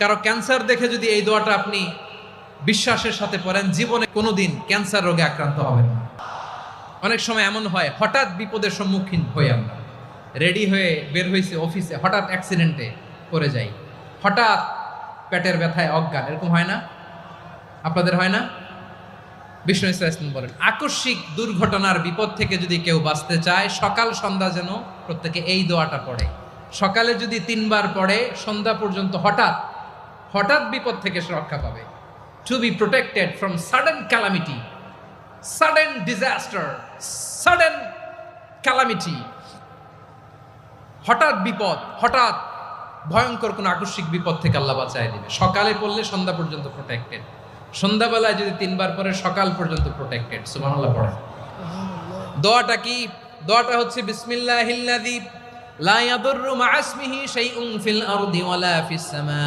কারো ক্যান্সার দেখে যদি এই দোয়াটা আপনি বিশ্বাসের সাথে পড়েন, জীবনে কোনোদিন ক্যান্সার রোগে আক্রান্ত হবেন না। অনেক সময় এমন হয়, হঠাৎ বিপদের সম্মুখীন হই আমরা, রেডি হয়ে বের হয়েছে অফিসে, হঠাৎ অ্যাক্সিডেন্টে পড়ে যাই, হঠাৎ পেটের ব্যথায় অজ্ঞান, এরকম হয় না? আপনাদের হয় না? বিষ্ণু ইসলাম বলেন, আকস্মিক দুর্ঘটনার বিপদ থেকে যদি কেউ বাঁচতে চায়, সকাল সন্ধ্যা যেন প্রত্যেকে এই দোয়াটা পড়ে। সকালে যদি 3 বার পড়ে, সন্ধ্যা পর্যন্ত হঠাৎ বিপদ থেকে সে রক্ষা পাবে। To be protected from sudden calamity, sudden disaster, sudden calamity, হঠাৎ বিপদ, হঠাৎ ভয়ঙ্কর কোন আকস্মিক বিপদ থেকে আল্লাহ বাঁচায় দিবে। সকালে পড়লে সন্ধ্যা পর্যন্ত প্রোটেক্টেড, সন্ধ্যাবেলায় যদি 3 বার পরে সকাল পর্যন্ত প্রোটেক্টেড। সুবহানাল্লাহ পড়ে। দোয়াটা কি? দোয়াটা হচ্ছে বিসমিল্লাহিল্লাযী লা ইয়াদুররু মা ইসমিহি শাইউন ফিল আরদি ওয়ালা ফিস সামা।